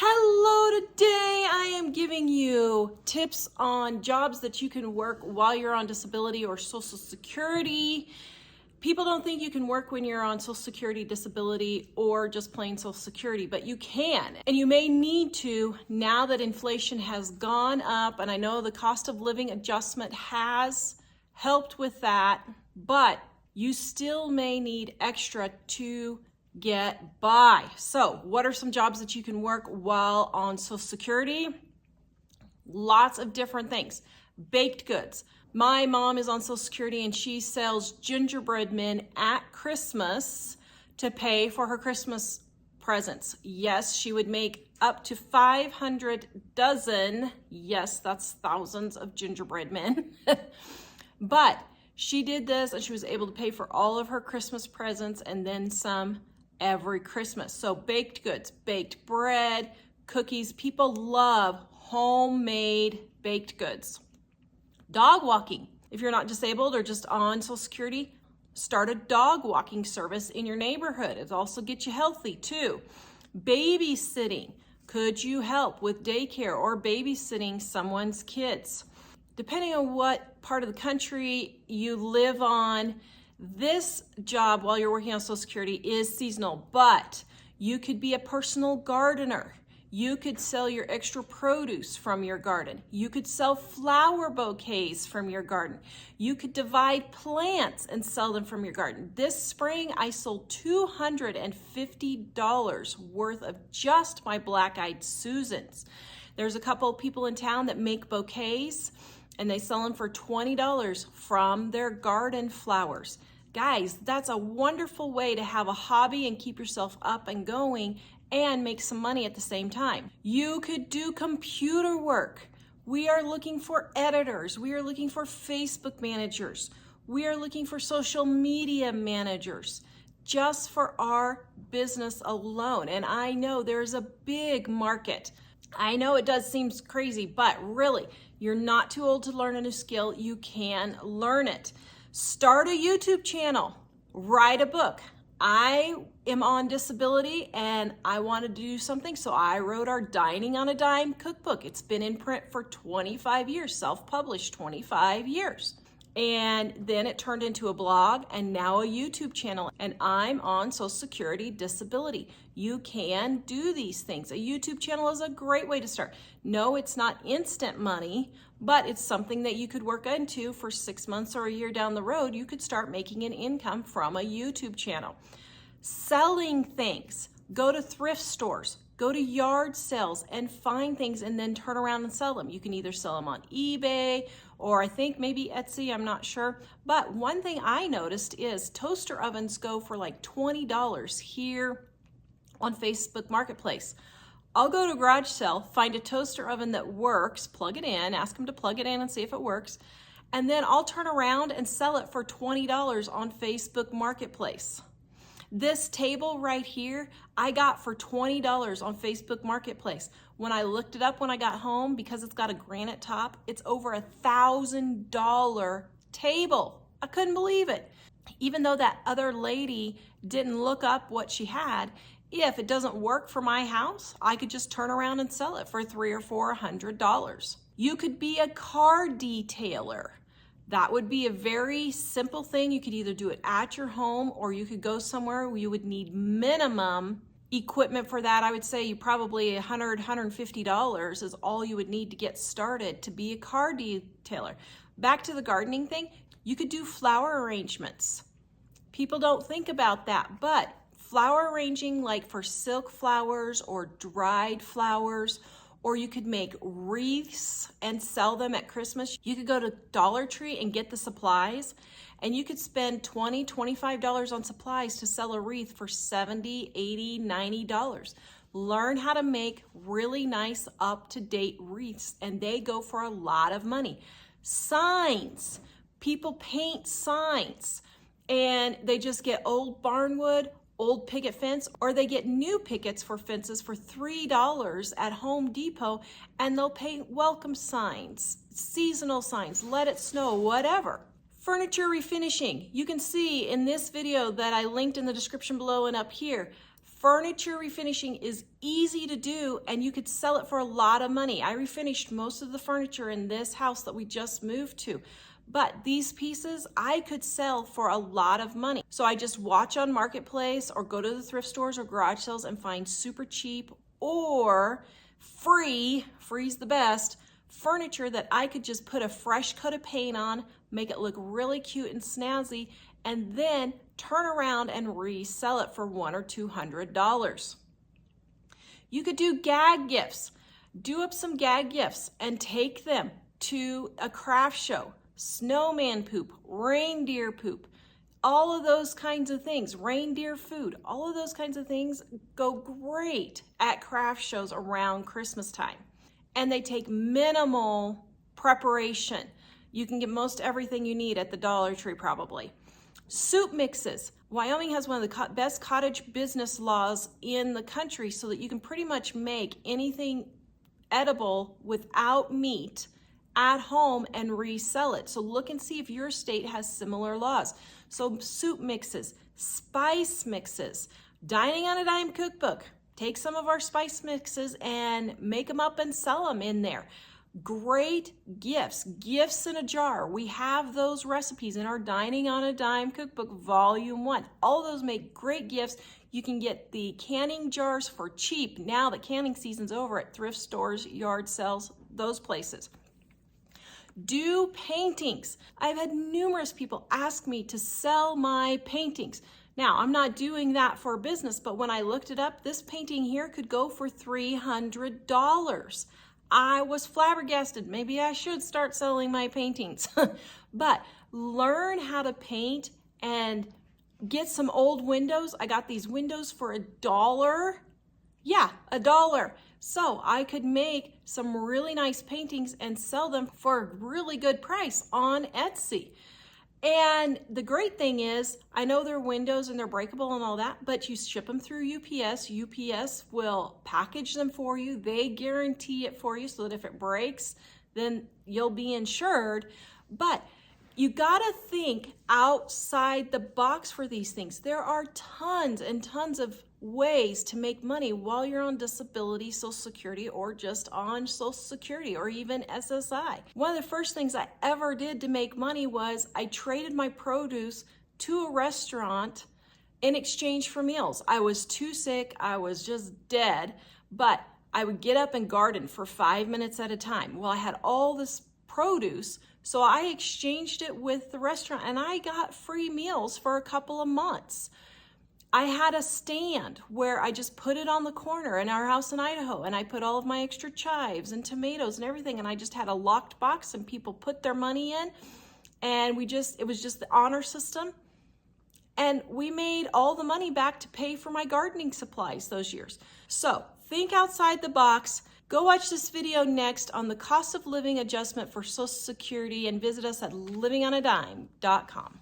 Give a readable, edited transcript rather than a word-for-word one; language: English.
Hello, today I am giving you tips on jobs that you can work while you're on disability or Social Security. People don't think you can work when you're on Social Security, disability, or just plain Social Security, but you can. And you may need to now that inflation has gone up, and I know the cost of living adjustment has helped with that, but you still may need extra to get by. So what are some jobs that you can work while on Social Security? Lots of different things. Baked goods. My mom is on Social Security and she sells gingerbread men at Christmas to pay for her Christmas presents. Yes, she would make up to 500 dozen. Yes, that's thousands of gingerbread men. But she did this and she was able to pay for all of her Christmas presents and then some every Christmas. So baked goods, baked bread, cookies. People love homemade baked goods. Dog walking. If you're not disabled or just on Social Security, start a dog walking service in your neighborhood. It also gets you healthy too. Babysitting. Could you help with daycare or babysitting someone's kids? Depending on what part of the country you live on, this job while you're working on Social Security is seasonal, but you could be a personal gardener. You could sell your extra produce from your garden. You could sell flower bouquets from your garden. You could divide plants and sell them from your garden. This spring, I sold $250 worth of just my black-eyed Susans. There's a couple of people in town that make bouquets and they sell them for $20 from their garden flowers. Guys, that's a wonderful way to have a hobby and keep yourself up and going and make some money at the same time. You could do computer work. We are looking for editors. We are looking for Facebook managers. We are looking for social media managers just for our business alone. And I know there's a big market. I know it does seem crazy, but really, you're not too old to learn a new skill. You can learn it. Start a YouTube channel, write a book. I am on disability and I wanted to do something, so I wrote our Dining on a Dime cookbook. It's been in print for 25 years, self-published 25 years. And then it turned into a blog and now a YouTube channel, and I'm on Social Security disability. You can do these things. A YouTube channel is a great way to start. No, it's not instant money, but it's something that you could work into for 6 months or a year down the road. You could start making an income from a YouTube channel. Selling things. Go to thrift stores. Go to yard sales and find things and then turn around and sell them. You can either sell them on eBay or I think maybe Etsy, I'm not sure. But one thing I noticed is toaster ovens go for like $20 here on Facebook Marketplace. I'll go to a garage sale, find a toaster oven that works, plug it in, ask them to plug it in and see if it works. And then I'll turn around and sell it for $20 on Facebook Marketplace. This table right here, I got for $20 on Facebook Marketplace. When I looked it up when I got home, because it's got a granite top, it's over $1,000 table. I couldn't believe it. Even though that other lady didn't look up what she had, if it doesn't work for my house, I could just turn around and sell it for $300 or $400. You could be a car detailer. That would be a very simple thing. You could either do it at your home or you could go somewhere where you would need minimum equipment for that. I would say you probably $100, $150 is all you would need to get started to be a car detailer. Back to the gardening thing, you could do flower arrangements. People don't think about that, but flower arranging like for silk flowers or dried flowers, or you could make wreaths and sell them at Christmas. You could go to Dollar Tree and get the supplies, and you could spend $20, $25 on supplies to sell a wreath for $70, $80, $90. Learn how to make really nice up-to-date wreaths, and they go for a lot of money. Signs. People paint signs, and they just get old barnwood, old picket fence, or they get new pickets for fences for $3 at Home Depot, and they'll paint welcome signs, seasonal signs, let it snow, whatever. Furniture refinishing. You can see in this video that I linked in the description below and up here, Furniture refinishing is easy to do, and you could sell it for a lot of money. I refinished most of the furniture in this house that we just moved to, but these pieces I could sell for a lot of money. So I just watch on Marketplace or go to the thrift stores or garage sales and find super cheap or free's the best, furniture that I could just put a fresh coat of paint on, make it look really cute and snazzy, and then turn around and resell it for $100 or $200. You could do gag gifts. Do up some gag gifts and take them to a craft show. Snowman poop, reindeer poop, all of those kinds of things, reindeer food, all of those kinds of things go great at craft shows around Christmas time. And they take minimal preparation. You can get most everything you need at the Dollar Tree probably. Soup mixes. Wyoming has one of the best cottage business laws in the country, so that you can pretty much make anything edible without meat at home and resell it. So look and see if your state has similar laws. So soup mixes, spice mixes, dining on a dime cookbook. Take some of our spice mixes and make them up and sell them in there. Great gifts in a jar. We have those recipes in our Dining on a Dime cookbook, volume 1. All those make great gifts. You can get the canning jars for cheap now that canning season's over at thrift stores, yard sales, those places. Do paintings. I've had numerous people ask me to sell my paintings. Now, I'm not doing that for business, but when I looked it up, this painting here could go for $300. I was flabbergasted. Maybe I should start selling my paintings. But learn how to paint and get some old windows. I got these windows for $1. Yeah, $1. So I could make some really nice paintings and sell them for a really good price on Etsy. And the great thing is, I know they're windows and they're breakable and all that, but you ship them through UPS. UPS will package them for you. They guarantee it for you so that if it breaks, then you'll be insured. But you gotta think outside the box for these things. There are tons and tons of ways to make money while you're on disability, Social Security, or just on Social Security, or even SSI. One of the first things I ever did to make money was I traded my produce to a restaurant in exchange for meals. I was too sick, I was just dead, but I would get up and garden for 5 minutes at a time. Well, I had all this produce, so I exchanged it with the restaurant and I got free meals for a couple of months. I had a stand where I just put it on the corner in our house in Idaho, and I put all of my extra chives and tomatoes and everything, and I just had a locked box and people put their money in, and it was just the honor system. And we made all the money back to pay for my gardening supplies those years. So think outside the box. Go watch this video next on the cost of living adjustment for Social Security and visit us at livingonadime.com.